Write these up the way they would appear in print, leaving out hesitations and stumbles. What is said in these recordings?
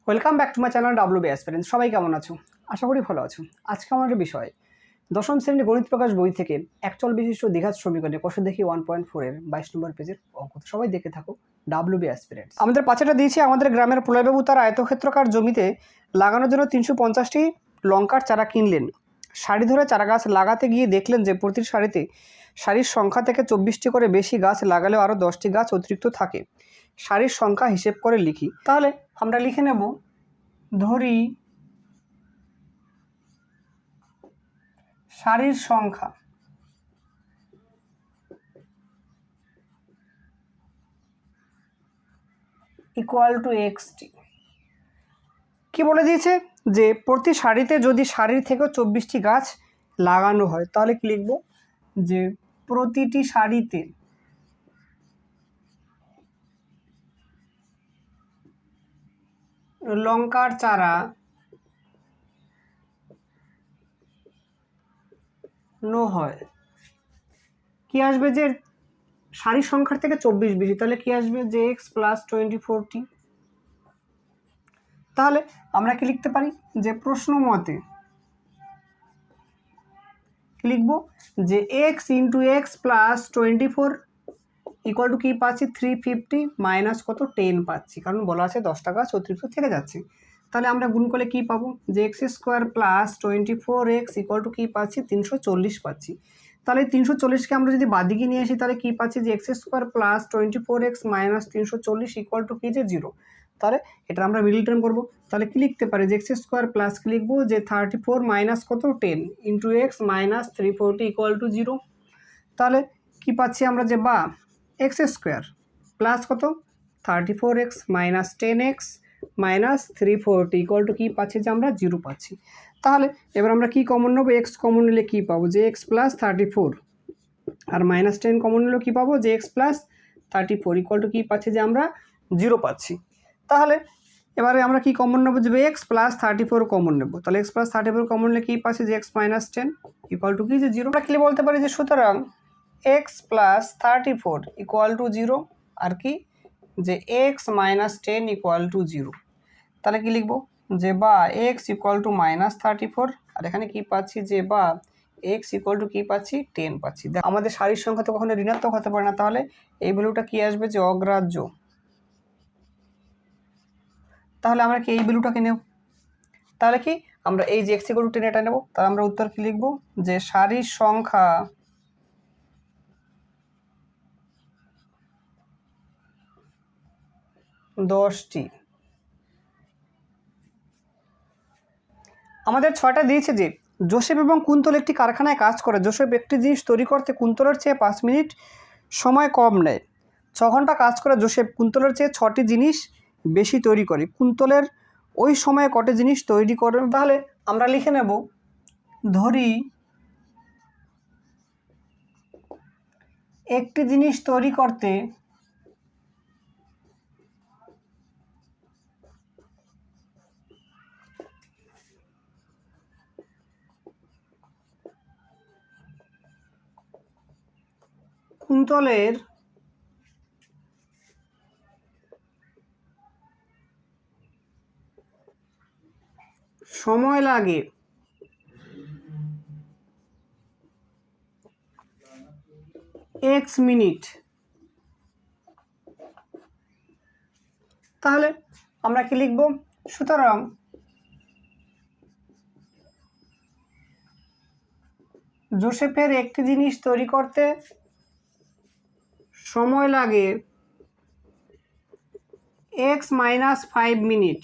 Welcome back to my channel WB aspirants. সবাই কেমন আছো? আশা করি ভালো আছো। আজকে আমাদের বিষয় দশম শ্রেণীর গণিত প্রকাশ বই থেকে একচল বিশিষ্ট দ্বিঘাত সমীকরণে কষে দেখি 1.4 এর 22 নম্বর পেজের অঙ্ক। সবাই দেখে থাকো ডাব্লিউবি অ্যাসপিরেন্টস। আমাদের পাঁচটা দিয়েছে আমাদের গ্রামের প্রলয়বাবু তার আয়তক্ষেত্রকার জমিতে লাগানোর জন্য 350টি লঙ্কার চারা কিনলেন। সারি ধরে চারা গাছ লাগাতে গিয়ে দেখলেন যে প্রতি সারিতে সারির সংখ্যা থেকে 24টি করে বেশি গাছ লাগালেও আরও 10টি গাছ অতিরিক্ত থাকে। সারির সংখ্যা হিসেব করে লিখি। তাহলে আমরা লিখে নেব, ধরি সারির সংখ্যা ইকুয়াল টু এক্সটি। কি বলে দিয়েছে যে প্রতি সারিতে যদি সারির থেকে 24টি গাছ লাগানো হয় তাহলে কি লিখব, যে প্রতিটি সারিতে লঙ্কার চারা নো হয়। কি আসবে, যে সারির সংখ্যার থেকে 24 বেশি, তাহলে কি আসবে, যে এক্স প্লাস 24টি। তাহলে আমরা কি লিখতে পারি, যে প্রশ্ন মতে কি লিখব, যে x into x plus 24 equal to কী পাচ্ছি, 350 মাইনাস কত 10 পাচ্ছি, কারণ বলা আছে 10টা গাছ অতিরিক্ত থেকে যাচ্ছে। তাহলে আমরা গুণ করলে কী পাবো, যে x square plus 24x equal to কী পাচ্ছি, 340 পাচ্ছি। তাহলে 340কে আমরা যদি বাদিকে নিয়ে আসি তাহলে কী পাচ্ছি, যে x square plus 24x minus 340 equal to কী, যে 0। তাহলে এটা আমরা মিডল টার্ম করবো। তাহলে কি লিখতে পারি, যে এক্স স্কোয়ার প্লাস কি লিখবো, যে 34 মাইনাস কত 10 into x minus 340 equal two 0। তাহলে কি পাচ্ছি আমরা, যে বা এক্স স্কোয়ার প্লাস কত 34x minus 10x minus 340 equal to কী পাচ্ছি, যে আমরা 0 পাচ্ছি। তাহলে এবার আমরা কি কমন নেবো, এক্স কমন নিলে কী পাবো, যে এক্স প্লাস 34 আর মাইনাস 10 কমন নিলেও কী পাবো, যে এক্স প্লাস 34 ইকুয়াল টু কী পাচ্ছি, যে আমরা 0 পাচ্ছি। তাহলে এবারে আমরা কি কমন নেবো, যে এক্স প্লাস 34 কমন নেবো। তাহলে এক্স প্লাস 34 কমন নিলে কী পাচ্ছি, যে এক্স মাইনাস 10 ইকুয়াল টু কী, যে 0। আমরা কি বলতে পারি, যে সুতরাং এক্স প্লাস 34 ইকুয়াল টু 0 আর কি, যে এক্স মাইনাস 10 ইকুয়াল টু 0। তাহলে কি লিখবো, যে বা এক্স ইকুয়াল টু মাইনাস 34 আর এখানে কি পাচ্ছি, যে বা এক্স ইকুয়াল টু কী পাচ্ছি, 10 পাচ্ছি। আমাদের সারির সংখ্যা তো কখনো ঋণাত্মক হতে পারে না, তাহলে এই ভ্যালুটা কি আসবে, যে অগ্রাহ্য। তাহলে আমরা কি এই ভ্যালুটাকে নেব, তাহলে কি আমরা এই যে এক্স ইকুয়াল টু 10 এটা নেব। তাহলে আমরা উত্তর কি লিখবো, যে সারির সংখ্যা দশটি। আমাদের 6টা দিয়েছে, যে জোসেফ এবং কুন্তল একটি কারখানায় কাজ করে। জোসেফ একটি জিনিস তৈরি করতে কুন্তলের চেয়ে 5 মিনিট সময় কম নেয়। 6 ঘন্টা কাজ করে জোসেফ কুন্তলের চেয়ে 6টি জিনিস বেশি তৈরি করে। কুন্তলের ওই সময়ে কটি জিনিস তৈরি করে। তাহলে আমরা লিখে নেব, ধরি একটি জিনিস তৈরি করতে কুন্তলের সময় লাগে x মিনিট। তাহলে আমরা কি লিখব, সুতরাং জোসেফের একটি জিনিস তৈরি করতে সময় লাগে x মাইনাস 5 মিনিট।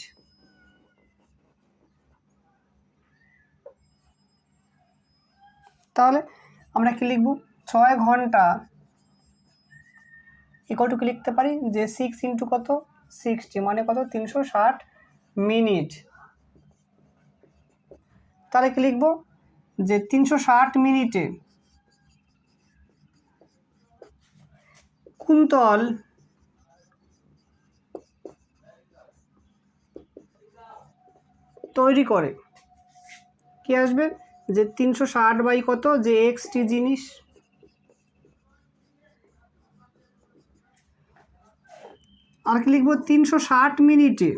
তাহলে আমরা কি লিখব, 6 ঘন্টা ইকুয়াল টু কি লিখতে পারি, যে 6 ইন্টু কত 60 মানে কত 360 মিনিট। তাহলে কি লিখব, যে 360 মিনিটে কুন্তল তৈরি করে কি আসবে, যে 360 বাই কত, যে এক্সটি জিনিস। আর কি লিখব, 360 মিনিটে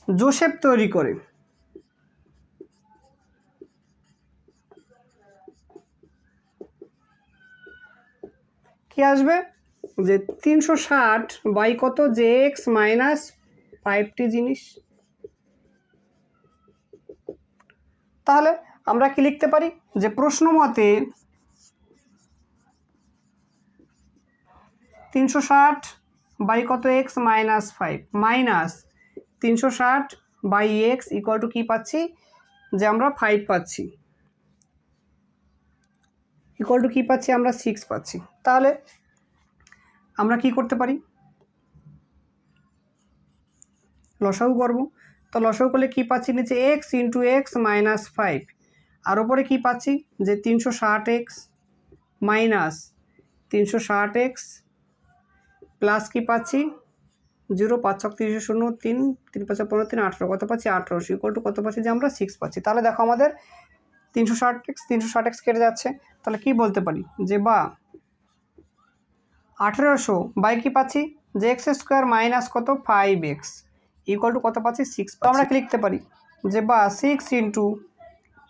জোসেফ তৈরি করে। কি আসবে যে 360 বাই কত যে এক্স মাইনাস 5টি জিনিস। তাহলে আমরা কি লিখতে পারি যে প্রশ্ন মতে 360 বাই কত x minus 5 minus 360 by x equal to কী পাচ্ছি যে আমরা 5 পাচ্ছি, ইকুয়াল টু কী পাচ্ছি আমরা 6 পাচ্ছি। তাহলে আমরা কি করতে পারি, লসাগু করব। তো লসাগু করলে কী পাচ্ছি নিচে এক্স ইন্টু এক্স মাইনাস 5 আর ওপরে কী পাচ্ছি যে 360 এক্স মাইনাস 360 এক্স প্লাস কী পাচ্ছি 0 5 6 30 0 3 3 5 15 3 18 কত পাচ্ছি 18 ইকুয়াল টু কত পাচ্ছি যে আমরা 6 পাচ্ছি। তাহলে দেখো আমাদের 360 এক্স কেটে যাচ্ছে। তাহলে কি বলতে পারি যে বা 1800 বাই কী পাচ্ছি যে এক্স স্কোয়ার মাইনাস কত 5x ইকুয়াল টু কত পাচ্ছি 6। তো আমরা কি লিখতে পারি যে বা 6 into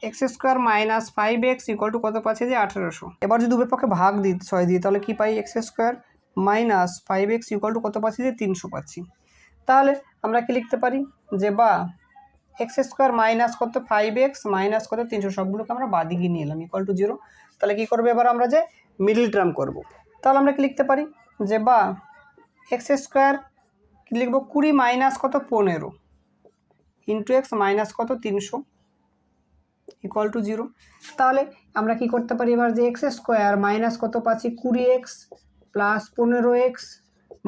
x square minus 5x equal to কত পাচ্ছি যে 1800। এবার যদি উভয় পক্ষে ভাগ দিই 6 দিয়ে তাহলে কি পাই x square minus 5x equal to কত পাচ্ছি যে 300 পাচ্ছি। তাহলে আমরা কি লিখতে পারি যে বা এক্স স্কোয়ার মাইনাস কত 5x মাইনাস কত 300 সবগুলোকে আমরা বাদিকে নিয়ে এলাম ইকুয়াল টু 0। তাহলে কি করবো এবার আমরা যে মিডল টার্ম করব। তাহলে আমরা কি লিখতে পারি যে বা এক্স স্কোয়ার কি লিখবো 20 মাইনাস কত 15 ইন্টু এক্স মাইনাস কত 300 ইকুয়াল টু 0। তাহলে আমরা কি করতে পারি এবার যে এক্স স্কোয়ার মাইনাস কত পাচ্ছি 20x প্লাস 15x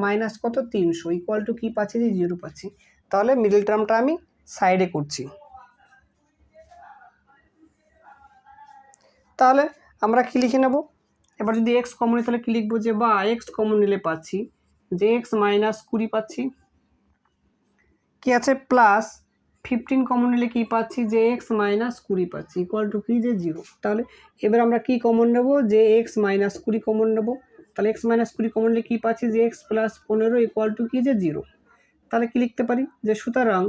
মাইনাস কত 300 ইকুয়াল টু কী পাচ্ছি যে 0 পাচ্ছি। তাহলে মিডল টার্মটা আমি সাইডে করছি। তাহলে আমরা কি লিখে নেব এবার যদি এক্স কমন নিই তাহলে কী লিখবো যে বা এক্স কমন নিলে পাচ্ছি যে এক্স মাইনাস 20 পাচ্ছি, কি আছে প্লাস 15 কমন নিলে কী পাচ্ছি যে এক্স মাইনাস 20 পাচ্ছি ইকুয়াল টু কী যে 0। তাহলে এবার আমরা কি কমন নেব যে এক্স মাইনাস 20 কমন নেব। তাহলে এক্স মাইনাস 20 কমন নিলে কী পাচ্ছি যে এক্স প্লাস 15 ইকুয়াল টু কী যে 0। তাহলে কি লিখতে পারি যে সুতরাং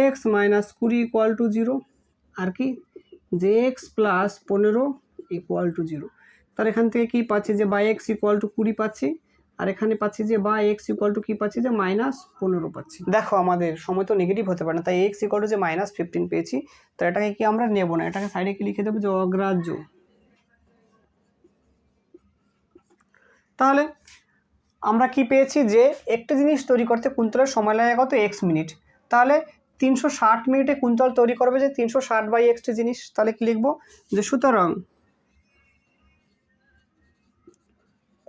এক্স মাইনাস 20 ইকুয়াল টু 0 আর কি যে এক্স প্লাস 15 ইকুয়াল টু 0। তাহলে এখান থেকে কী পাচ্ছি যে বা এক্স ইকুয়াল টু 20 পাচ্ছি আর এখানে পাচ্ছি যে বা এক্স ইকুয়াল টু কী পাচ্ছি যে মাইনাস 15 পাচ্ছি। দেখো আমাদের সময় তো নেগেটিভ হতে পারে না, তাই এক্স ইকুয়াল টু যে মাইনাস 15 পেয়েছি। তো এটাকে কি আমরা নেব না, এটাকে সাইডে কি লিখে দেবো যে অগ্রাহ্য। তাহলে আমরা কি পেয়েছি যে একটা জিনিস তৈরি করতে কুন্তলের সময় লাগে কত এক্স মিনিট। তাহলে 360 মিনিটে কুন্তল তৈরি করবে যে 360 বাই এক্সটি জিনিস। তাহলে কি লিখবো যে সুতরাং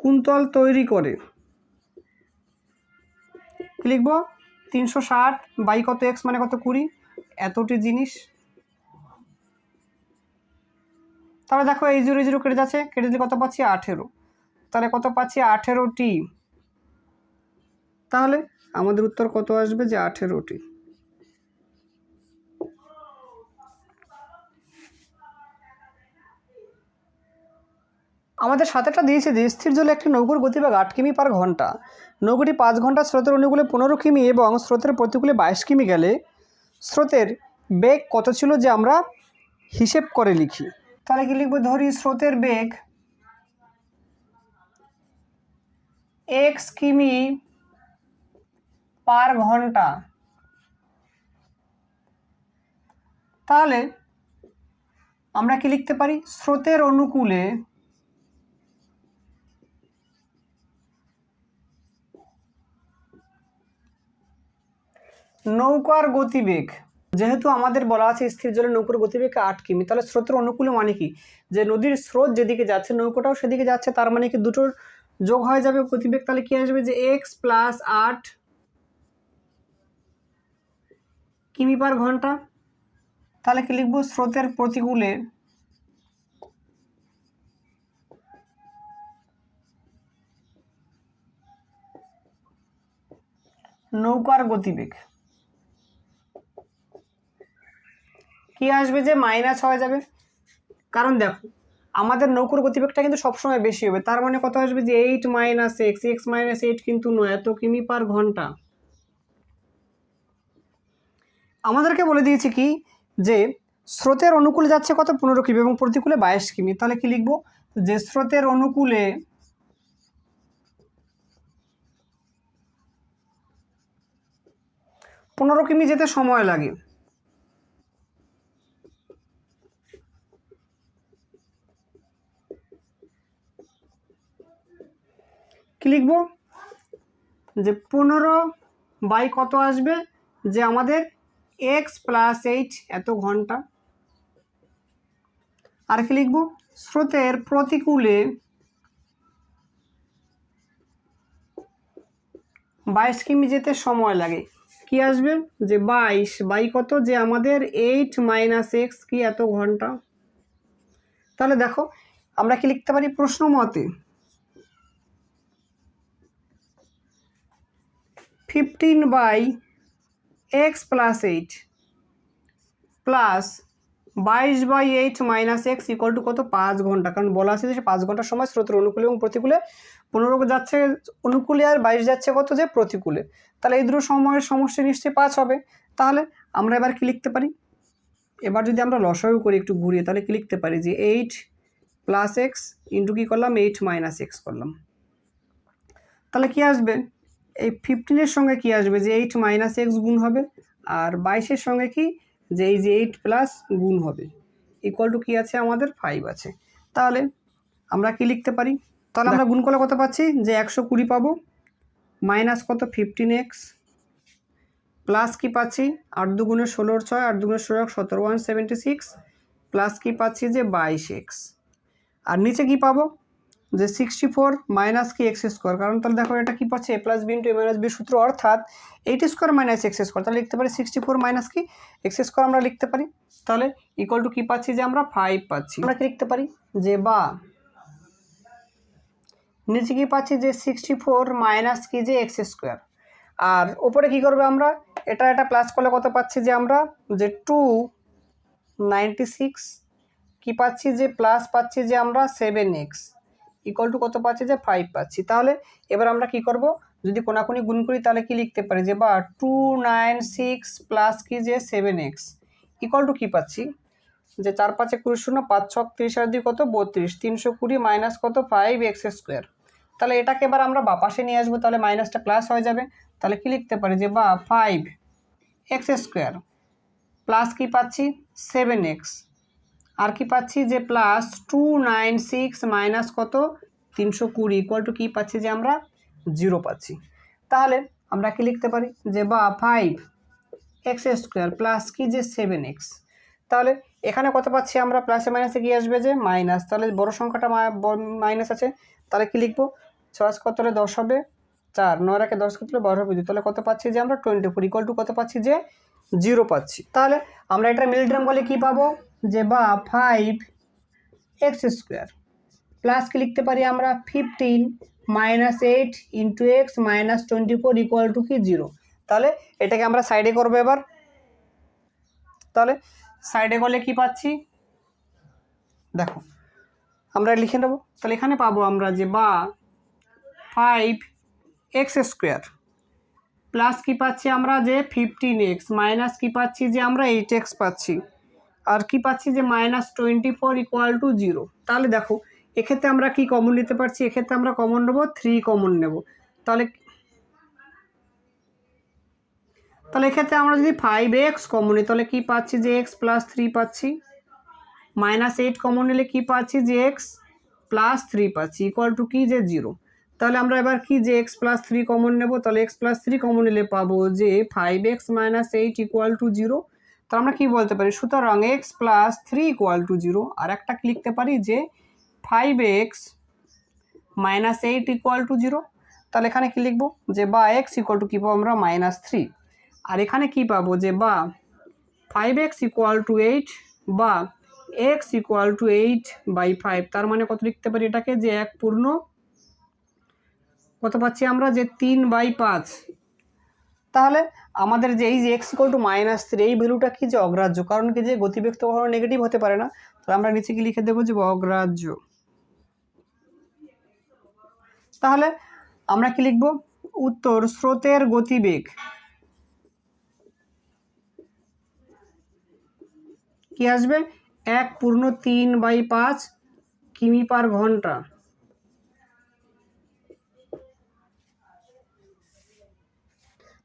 কুন্তল তৈরি করে কি লিখবো 360 বাই কত এক্স মানে কত 20 এতটি জিনিস। তাহলে দেখো এই 0 0 কেটে যাচ্ছে, কেটে দিলে কত পাচ্ছি 18। তাহলে কত পাচ্ছি 18টি। তাহলে আমাদের উত্তর কত আসবে যে 18টি। আমাদের সাথেটা দিয়েছে যে স্থির জলে একটি নৌকোর গতিবেগ 8 কিমি পার ঘন্টা। নৌকোটি 5 ঘন্টা স্রোতের অনুকূলে 15 কিমি এবং স্রোতের প্রতিকূলে 22 কিমি গেলে স্রোতের বেগ কত ছিল যে আমরা হিসেব করে লিখি। তাহলে কি লিখবো ধরি স্রোতের বেগ x কিমি পার ঘন্টা। তাহলে আমরা কি লিখতে পারি স্রোতের অনুকূলে নৌকার গতিবেগ, যেহেতু আমাদের বলা আছে স্থির জলে নৌকার গতিবেগ 8 কিমি, তাহলে স্রোতের অনুকূলে মানে কি যে নদীর স্রোত যেদিকে যাচ্ছে নৌকাটাও সেদিকে যাচ্ছে, তার মানে কি দুটোর যোগ হয়ে যাবে গতিবেগ। তাহলে কি আসবে যে x প্লাস 8 কিমি পার ঘন্টা। তাহলে কি লিখবো স্রোতের প্রতিকূলে নৌকার গতিবেগ কি আসবে যে মাইনাস হয়ে যাবে, কারণ দেখো আমাদের নৌকার গতিবেগটা কিন্তু সবসময় বেশি হবে। তার মানে কত আসবে যে 8 মাইনাস এক্স, এক্স মাইনাস 8 কিন্তু নয়, এত কিমি পার ঘন্টা। আমাদেরকে বলে দিয়েছে কি যে স্রোতের অনুকূলে যাচ্ছে কত 15 কিমি এবং প্রতিকূলে 22 কিমি। তাহলে কি লিখব যে স্রোতের অনুকূলে 15 কিমি যেতে সময় লাগে। কি লিখব যে 15 বাই কত আসবে যে আমাদের x + 8 এত ঘন্টা। আর কি লিখব স্রোতের প্রতিকূলে 22 কিমি যেতে সময় লাগে। কি আসবে যে 22 বাই কত যে আমাদের 8 - x কি এত ঘন্টা। তাহলে দেখো আমরা কি লিখতে পারি প্রশ্ন মতে 15 by x + 8 plus 22 by 8 - x equal to কত 5 ঘন্টা। কারণ বলা আছে যে 5 ঘন্টার সময় স্রোতের অনুকূলে এবং প্রতিকূলে 15 যাচ্ছে অনুকূলে আর 22 যাচ্ছে কত যে প্রতিকূলে। তাহলে এই দুটো সময়ের সমষ্টি নিশ্চয়ই 5 হবে। তাহলে আমরা এবার কি লিখতে পারি, এবার যদি আমরা লসাগু করি একটু ঘুরিয়ে তাহলে কি লিখতে পারি যে 8 + x ইন্টু কী করলাম 8 - x করলাম। তাহলে কি আসবে এই 15-এর সঙ্গে কি আসবে যে 8 - x গুণ হবে আর 22-এর সঙ্গে কি যে এই যে 8 প্লাস গুণ হবে ইকুয়াল টু কী আছে আমাদের 5 আছে। তাহলে আমরা কি লিখতে পারি, তাহলে আমরা গুণ করলে কত পাচ্ছি যে 120 পাবো মাইনাস কত 15x প্লাস কি পাচ্ছি 8 × 2 = 16 6 8 × 2 = 16 17 176 প্লাস কি পাচ্ছি যে 22x আর নিচে কি পাবো যে 64 মাইনাস কি x স্কোয়ার। কারণ তাহলে দেখো এটা কি পাচ্ছে a + b × a - b সূত্র অর্থাৎ 8 স্কোয়ার মাইনাস x স্কোয়ার। তাহলে লিখতে পারি 64 মাইনাস কি x স্কোয়ার আমরা লিখতে পারি। তাহলে ইকুয়াল টু কি পাচ্ছি যে আমরা 5 পাচ্ছি। আমরা কি লিখতে পারি যে বা নিচে কি পাচ্ছি যে 64 মাইনাস কি যে x স্কোয়ার আর উপরে কি করবে আমরা এটা প্লাস করলে কত পাচ্ছি যে আমরা যে 296 কি পাচ্ছি যে প্লাস পাচ্ছি যে আমরা 7x ইকুয়াল টু কত পাচ্ছি যে 5 পাচ্ছি। তাহলে এবার আমরা কি করব যদি কোনাকুনি গুণ করি তাহলে কি লিখতে পারি যে বা 296 প্লাস কি যে 7x ইকুয়াল টু কি পাচ্ছি যে 4 5 20 0 5 6 30 আর 2 কত 32 320 মাইনাস কত 5x স্কোয়ার। তাহলে এটাকে এবার আমরা বাপাশে নিয়ে আসবো তাহলে মাইনাসটা প্লাস হয়ে যাবে। তাহলে কি লিখতে পারি যে বা 5x স্কোয়ার প্লাস কি পাচ্ছি 7x আর কি পাচ্ছি যে প্লাস 296 মাইনাস কত 320 ইকুয়াল টু কি পাচ্ছি যে আমরা 0 পাচ্ছি। তাহলে আমরা কি লিখতে পারি যে বা 5x স্কোয়ার প্লাস কি যে 7x। তাহলে এখানে কত পাচ্ছি আমরা প্লাসে মাইনাসে কি আসবে যে মাইনাস। তাহলে বড় সংখ্যাটা মাইনাস আছে তাহলে কি লিখবো 6 কত হলে 10 হবে 4 9 রাখে 10 কত হলে 12 হবে 2 তাহলে কত পাচ্ছি যে আমরা 24 ইকুয়াল টু কত পাচ্ছি যে 0 পাচ্ছি। তাহলে আমরা এটা মিডল টার্ম বলে কি পাবো যে বা 5x স্কোয়ার প্লাস কি লিখতে পারি আমরা 15 - 8 × x - 24 ইকুয়াল টু কি 0। তাহলে এটাকে আমরা সাইডে করবো এবার। তাহলে সাইডে করলে কি পাচ্ছি দেখো আমরা লিখে নেব। তাহলে এখানে পাবো আমরা যে বা 5x স্কোয়ার প্লাস কি পাচ্ছি আমরা যে 15x মাইনাস কি পাচ্ছি যে আমরা 8x পাচ্ছি আর কি পাচ্ছি যে -24 ইকুয়াল টু 0। তাহলে দেখো এক্ষেত্রে আমরা কি কমন নিতে পারছি, এক্ষেত্রে আমরা কমন নেব 3 কমন নেব। তাহলে এক্ষেত্রে আমরা যদি 5x কমন নিই তাহলে কি পাচ্ছি যে x + 3 পাচ্ছি -8 কমন নিলে কি পাচ্ছি যে x + 3 পাচ্ছি ইকুয়াল টু কি যে 0। তাহলে আমরা এবার কি যে x + 3 কমন নেব তাহলে x + 3 কমন নিলে পাবো যে 5x - 8 ইকুয়াল টু 0। তো আমরা কি বলতে পারি সুতরাং x + 3 ইকুয়াল টু 0 আর একটা কি লিখতে পারি যে 5x - 8 ইকুয়াল টু 0। তাহলে এখানে কি লিখবো যে বা x ইকুয়াল টু কি পাবো আমরা -3 আর এখানে কি পাবো যে বা 5x ইকুয়াল টু 8 বা x ইকুয়াল টু 8/5 তার মানে কত লিখতে পারি এটাকে যে 1 পূর্ণ কত পাচ্ছি আমরা যে 3/5। তাহলে আমাদের যে এই যে x ইকুয়াল টু -3 এই ভ্যালুটা কি যে অগ্রাহ্য, কারণ কি যে গতিবেগ তো কখনো নেগেটিভ হতে পারে না। তাহলে আমরা নিচে কি লিখে দেবো যে অগ্রাহ্য। তাহলে আমরা কি লিখব উত্তর স্রোতের গতিবেগ কি আসবে 1/3/5 কিমি পার ঘন্টা।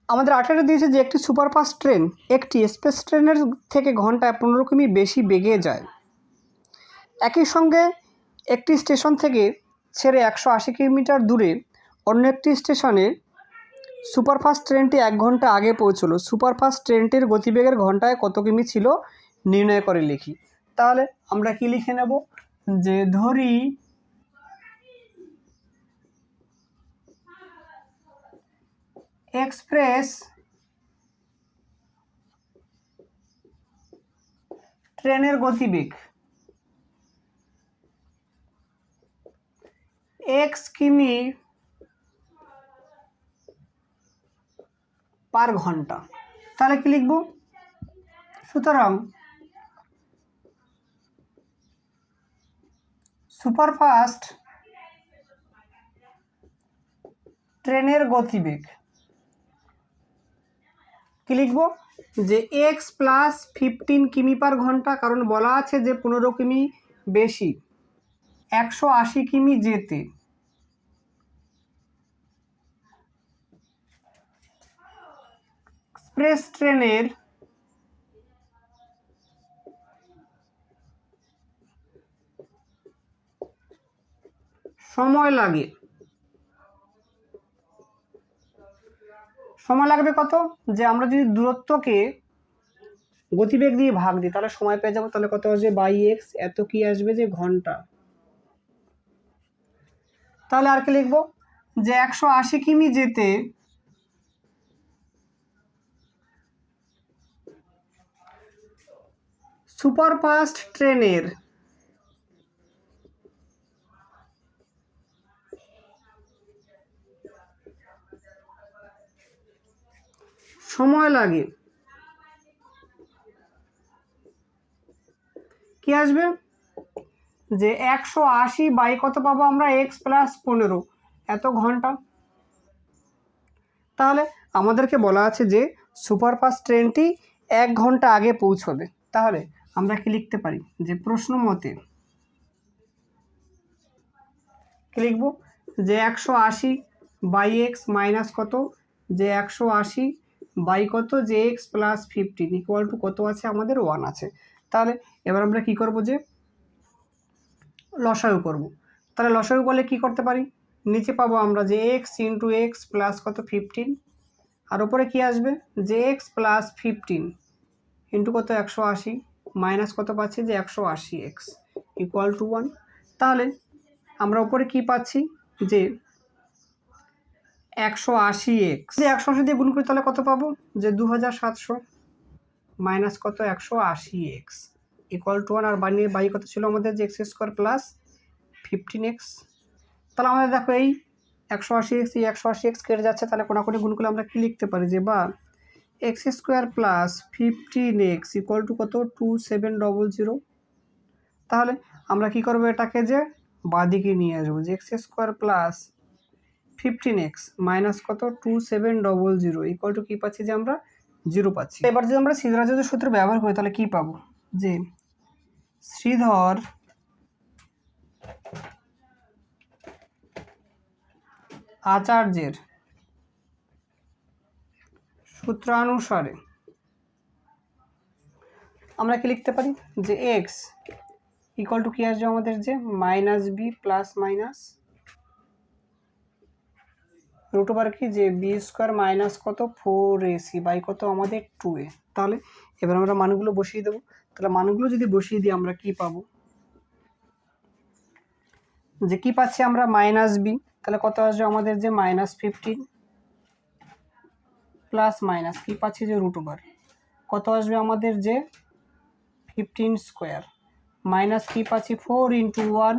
আমাদের 18 দিয়েছে যে একটি সুপারফাস্ট ট্রেন একটি এক্সপ্রেস ট্রেনের থেকে ঘন্টায় 15 কিমি বেশি বেগে যায়। একই সঙ্গে একটি স্টেশন থেকে ছেড়ে 180 কিলোমিটার দূরে অন্য একটি স্টেশনে সুপারফাস্ট ট্রেনটি 1 ঘন্টা আগে পৌঁছলো। সুপারফাস্ট ট্রেনটির গতিবেগের ঘন্টায় কত কিমি ছিল নির্ণয় করে লিখি। তাহলে আমরা কি লিখে নেব, যে ধরি এক্সপ্রেস ট্রেনের গতিবেগ x কিমি পার ঘন্টা। তাহলে কি লিখব, সুতরাং সুপারফাস্ট ট্রেনের গতিবেগ কি লিখব, যে x + 15 কিমি পার ঘন্টা, কারণ বলা আছে যে 15 কিমি বেশি 180 কিমি যেতে এক্সপ্রেস ট্রেনের সময় লাগে, সময় লাগবে কত, যে আমরা যদি দূরত্বকে গতিবেগ দিয়ে ভাগ দিই তাহলে সময় পেয়ে যাবো। তাহলে কত আসবে /x, এত কি আসবে যে ঘন্টা। তাহলে আর কি লিখবো, যে 180 কিমি যেতে সুপারফাস্ট ট্রেনের সময় লাগে কি আসবে, যে 180 বাই কত পাবো আমরা x + 15 এত ঘন্টা। তাহলে আমাদেরকে বলা আছে যে সুপারফাস্ট ট্রেনটি 1 ঘন্টা আগে পৌঁছবে। তাহলে আমরা কি লিখতে পারি, যে প্রশ্ন মতে কি লিখব, যে 180 বাই x মাইনাস কত, যে 180 বাই কত, যে x + 15 = কত আছে আমাদের 1 আছে। তাহলে এবার আমরা কি করব, যে লসাগু করব। তাহলে লসাগু করলে কি করতে পারি, নিচে পাবো আমরা যে x × x প্লাস কত 15, আর উপরে কি আসবে, যে x + 15 ইন্টু কত 180 মাইনাস কত পাচ্ছি, যে 180x = 1। তাহলে আমরা উপরে কি পাচ্ছি, যে 180x, যে 180 দিয়ে গুণ করি তাহলে কত পাবো, যে 2700 মাইনাস কত 180x = 1, আর বাই কত ছিল আমাদের, যে x² + 15x। তাহলে আমাদের দেখো এই 180x এই 180x কেটে যাচ্ছে, তাহলে কোনাকুনি গুণ করলে আমরা কি লিখতে পারি, যে বা x² + 15x = কত 2700। তাহলে আমরা কি করব, এটাকে যে বাঁদিকে নিয়ে আসবো, যে x² + 15x মাইনাস কত 2700 = কি পাচ্ছি, যে আমরা 0 পাচ্ছি। এবার যদি আমরা শ্রীধরাচার্যের সূত্র ব্যবহার করি তাহলে কি পাবো, যে শ্রীধর আচার্যের সূত্রানুসারে আমরা কি লিখতে পারি, যে x = কি আসবে আমাদের, যে -b ± √/, কি যে b² মাইনাস কত 4ac বাই কত আমাদের 2a। তাহলে এবার আমরা মানগুলো বসিয়ে দেবো। তাহলে মানগুলো যদি বসিয়ে দিই আমরা কি পাবো, যে কি পাচ্ছি আমরা -b, তাহলে কত আসবে আমাদের, যে -15 প্লাস মাইনাস কি পাচ্ছি, যে √/, কত আসবে আমাদের, যে 15² মাইনাস কি পাচ্ছি 4 × 1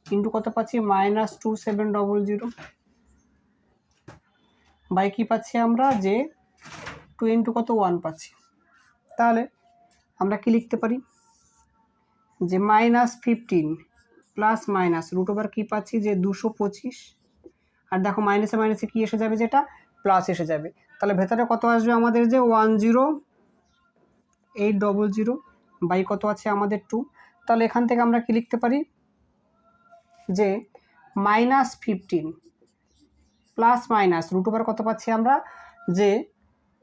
ইন্টু কত পাচ্ছি -2700 বাই কি পাচ্ছি আমরা, যে 2 × কত 1 পাচ্ছি। তাহলে আমরা কি লিখতে পারি, যে -15 প্লাস মাইনাস √/, কি পাচ্ছি, যে 225, আর দেখো মাইনাসে মাইনাসে কি এসে যাবে, যেটা প্লাস এসে যাবে। তাহলে ভেতরে কত আসবে আমাদের, যে 10800 বাই কত আছে আমাদের 2। তাহলে এখান থেকে আমরা কি লিখতে পারি যে -15 প্লাস মাইনাস রুট ওভার কত পাচ্ছি আমরা যে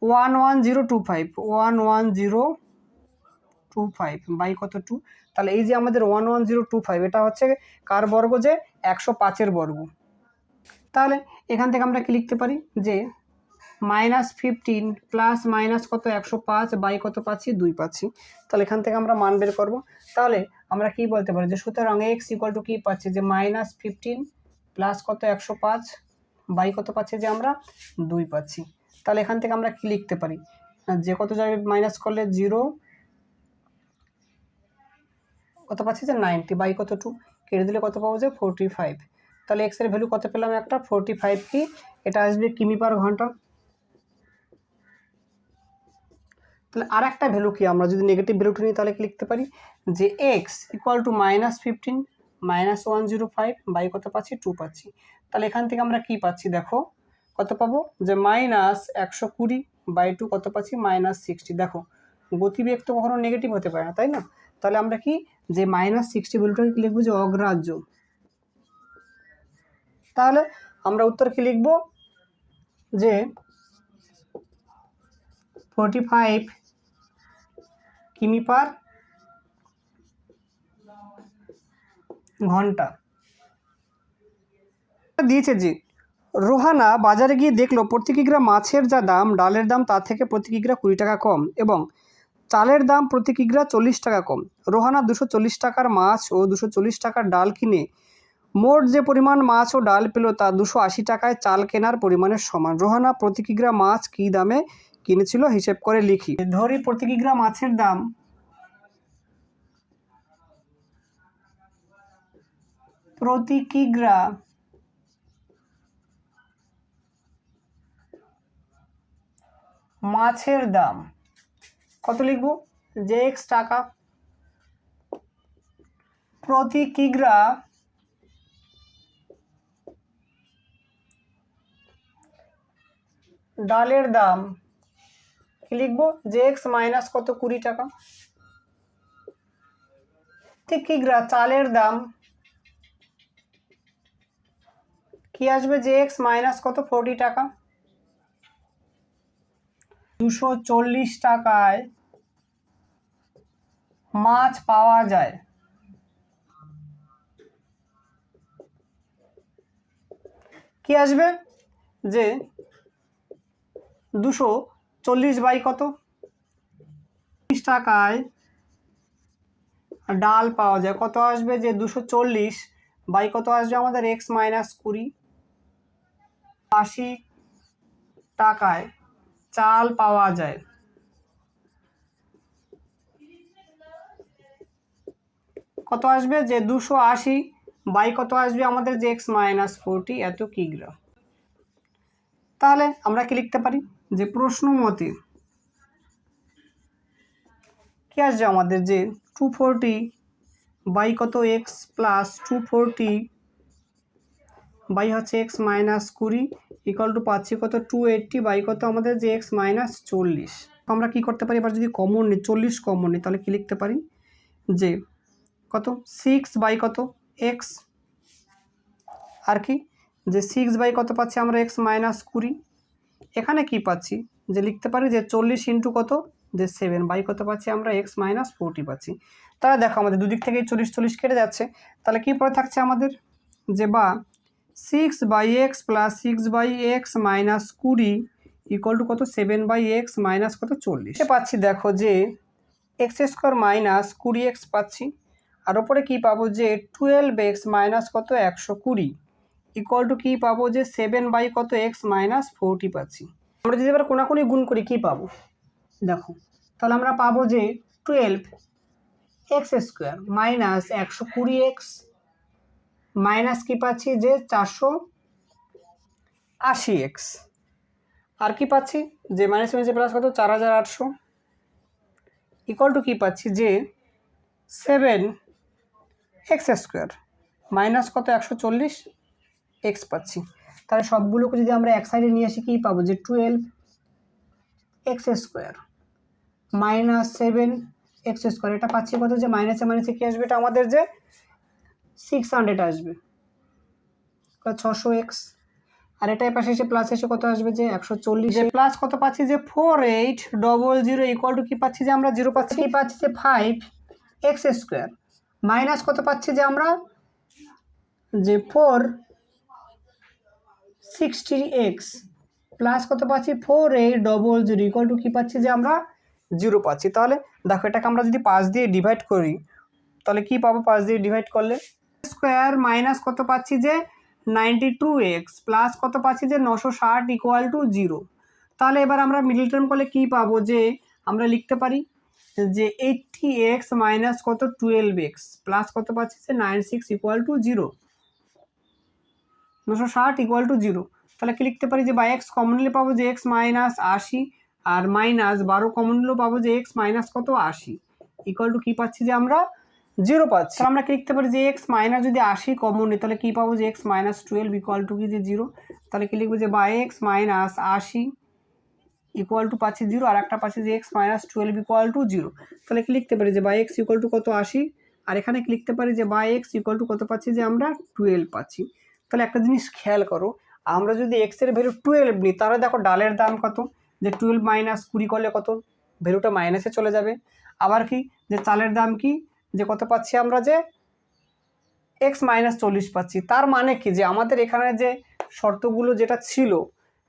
11025 11025 বাই কত 2। তাহলে এই যে আমাদের 11025 এটা হচ্ছে কার বর্গ যে 105-এর বর্গ। তাহলে এখান থেকে আমরা কি লিখতে পারি যে -15 প্লাস মাইনাস কত 105 বাই কত পাচ্ছি 2 পাচ্ছি। তাহলে এখান থেকে আমরা মান বের করব। তাহলে আমরা কি বলতে পারি যে সুতরাং x = কি পাচ্ছি যে -15 প্লাস কত 105 বাই কত পাচ্ছি যে আমরা 2 পাচ্ছি। তাহলে এখান থেকে আমরা কি লিখতে পারি যে কত যাবে মাইনাস করলে 0 কত পাচ্ছি যে 90 বাই কত 2 কেটে দিলে কত পাবো যে 45। তাহলে x এর ভ্যালু কত পেলাম একটা 45 কি এটা আসবে কিমি পার ঘন্টা। তাহলে আর একটা ভ্যালু কি আমরা যদি নেগেটিভ ভ্যালুটা নিই তাহলে কি লিখতে পারি যে x = -15 -105 বাই কত পাচ্ছি 2 পাচ্ছি। তাহলে এখান থেকে আমরা কি পাচ্ছি দেখো কত পাবো যে -120 বাই 2 কত পাচ্ছি -60। দেখো গতিবেগ তো কখনো নেগেটিভ হতে পারে না তাই না। তাহলে আমরা কি যে -60 ভ্যালুটাকে কি লিখবো যে অগ্রাহ্য। তাহলে আমরা উত্তর কি লিখব যে 45 কিমি পার ঘন্টা। দিয়েছে যে রোহানা বাজারে গিয়ে দেখলো প্রতি কিগ্রা মাছের যা দাম ডালের দাম তার থেকে প্রতি কিগ্রা 20 টাকা কম এবং চালের দাম প্রতি কিগ্রা 40 টাকা কম। রোহানা 240 টাকার মাছ ও 240 টাকার ডাল কিনে মোট যে পরিমাণ মাছ ও ডাল পেল তা 280 টাকায় চাল কেনার পরিমাণের সমান। রোহানা প্রতি কিগ্রা মাছ কী দামে কিনেছিল হিসেব করে লিখি। ধরি প্রতি কিগ্রা মাছের দাম প্রতি কিগ্রা মাছের দাম কত লিখব যে x টাকা প্রতি কিগ্রা ডালের দাম কি লিখব যে x মাইনাস কত 20 টাকা। ঠিক কিগ্রা চালের দাম কি আসবে যে x মাইনাস কত 40 টাকা। 240 টাকায় মাছ পাওয়া যায়। কি আসবে যে 240 বাই কত 30 টাকায় ডাল পাওয়া যায় কত আসবে যে 240 বাই কত আসবে আমাদের x মাইনাস 20। 80 টাকায় চাল পাওয়া যায় কত আসবে যে 280 বাই কত আসবে আমাদের যে x মাইনাস 40 এত কিগ্রা। তাহলে আমরা কি লিখতে পারি যে প্রশ্ন মতে কি আসবে আমাদের যে 240 বাই কত x প্লাস 240 বাই হচ্ছে x মাইনাস 20 = পাচ্ছি কত 280 বাই কত আমাদের যে x মাইনাস 40। আমরা কি করতে পারি এবার যদি কমন নিই 40 কমন নিই তাহলে কি লিখতে পারি যে কত 6 বাই কত x আর কি যে 6 বাই কত পাচ্ছি আমরা x মাইনাস 20। এখানে কি পাচ্ছি যে লিখতে পারি যে 40 ইন্টু কত যে 7 বাই কত পাচ্ছি আমরা x মাইনাস 40 পাচ্ছি। তাহলে দেখো আমাদের দুদিক থেকেই 40 কেটে যাচ্ছে। তাহলে কি পড়ে থাকছে আমাদের যে বা 6 by x plus 6 by x minus 20 = কত 7 বাই এক্স মাইনাস কত 40 পাচ্ছি। দেখো যে x² মাইনাস 20x পাচ্ছি আর ওপরে কি পাবো যে 12x মাইনাস কত 120 = কি পাবো যে 7 বাই কত x মাইনাস 40 পাচ্ছি। আমরা যদি এবার কোনাকুনি গুণ করি কি পাবো দেখো তাহলে আমরা পাবো যে 12x² মাইনাস 120x মাইনাস কি পাচ্ছি যে 480x আর কি পাচ্ছি যে মাইনাস মাইনাসে প্লাস কত 4800 = কি পাচ্ছি যে 7x² মাইনাস কত 140x পাচ্ছি। তাহলে সবগুলোকে যদি আমরা এক সাইডে নিয়ে আসি কি পাবো যে 12x² মাইনাস 7 এক্স স্কোয়ার, এটা পাচ্ছি কত, যে মাইনাসে মাইনাসে কী আসবে, এটা আমাদের যে 600 আসবে, 600 এক্স। আর এটা পাশে এসে প্লাস এসে কত আসবে, যে 140, যে প্লাস কত পাচ্ছি, যে 4800 ইকুয়াল টু কী পাচ্ছি, যে আমরা 0 পাচ্ছি, কী পাচ্ছি, যে 5 এক্স স্কোয়ার মাইনাস কত পাচ্ছি, যে আমরা যে 460x প্লাস কত পাচ্ছি, 4800 ইকুয়াল টু কী পাচ্ছি, যে আমরা 0 পাচ্ছি। তাহলে দেখো এটাকে আমরা যদি 5 দিয়ে ডিভাইড করি তাহলে কি পাবো, 5 দিয়ে ডিভাইড করলে স্কোয়ার মাইনাস কত পাচ্ছি, যে 92x প্লাস কত পাচ্ছি, যে 960 ইকুয়াল টু 0। তাহলে এবার আমরা মিডল টার্ম করলে কী পাবো, যে আমরা লিখতে পারি যে 80x মাইনাস কত 12x প্লাস কত পাচ্ছি, যে 96 ইকুয়াল টু 0, 960 ইকুয়াল টু 0। তাহলে কি লিখতে পারি, যে বাই এক্স কমন নিলে পাবো যে এক্স মাইনাস 80 আর মাইনাস 12 কমন নিলেও পাবো যে এক্স মাইনাস কত 80 ইকুয়াল টু কী পাচ্ছি, যে আমরা 0 পাচ্ছি। তাহলে আমরা কি লিখতে পারি, যে এক্স মাইনাস যদি 80 কমন নিই তাহলে কী পাবো, যে এক্স মাইনাস 12 ইকুয়াল টু কি, যে 0। তাহলে কি লিখবো, যে by x minus 80 equal to পাচ্ছি 0 আর একটা পাচ্ছি, যে এক্স মাইনাস 12 ইকুয়াল টু 0। তাহলে কি লিখতে পারি, যে বাই এক্স ইকুয়াল টু কত 80 আর এখানে কি লিখতে পারি, যে বাই এক্স ইকুয়াল টু কত পাচ্ছি, যে আমরা 12 পাচ্ছি। তাহলে একটা জিনিস খেয়াল করো, আমরা যদি এক্সের ভ্যালু 12 নিই তাহলে দেখো ডালের দাম কত, যে 12 মাইনাস 20 করলে কত, ভ্যালুটা মাইনাসে চলে যাবে। আবার কি, যে চালের দাম কি, যে কত পাচ্ছি আমরা, যে এক্স মাইনাস 40 পাচ্ছি। তার মানে কি, যে আমাদের এখানে যে শর্তগুলো যেটা ছিল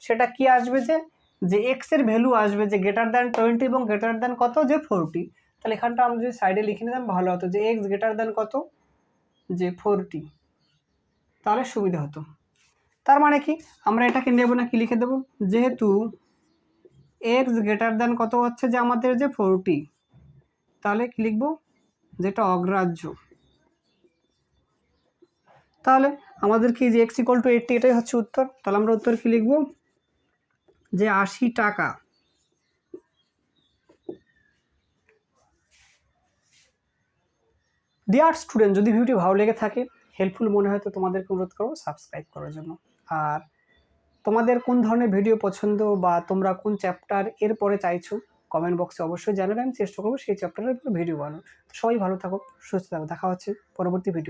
সেটা কি আসবে, যে এক্সের ভ্যালু আসবে যে গ্রেটার দ্যান 20 এবং গ্রেটার দ্যান কত, যে 40। তাহলে এখানটা আমরা যদি সাইডে লিখে নিতাম ভালো হতো, যে এক্স গ্রেটার দ্যান কত, যে 40, তাহলে সুবিধা হতো। তার মানে কি, আমরা এটাকে নেব না, কি লিখে দেবো, যেহেতু এক্স গ্রেটার দ্যান কত হচ্ছে, যে আমাদের যে 40, তাহলে কি লিখবো, যেটা অগ্রাহ্য। তাহলে আমাদের কি, যে এক্স ইকুয়াল টু 80 এটাই হচ্ছে উত্তর। তাহলে আমরা উত্তর কি লিখবো, যে 80 টাকা। ডিয়ার স্টুডেন্ট, যদি ভিডিওটি ভালো লেগে থাকে, হেল্পফুল মনে হয়, তো তোমাদেরকে অনুরোধ করবো সাবস্ক্রাইব করার জন্য। আর তোমাদের কোন ধরনের ভিডিও পছন্দ বা তোমরা কোন চ্যাপ্টার এরপরে চাইছো কমেন্ট বক্সে অবশ্যই জানাবে, আমি চেষ্টা করবো সেই চ্যাপ্টারের উপর ভিডিও বানানো। সবাই ভালো থাকো, সুস্থ থাকো, দেখা হচ্ছে পরবর্তী ভিডিও।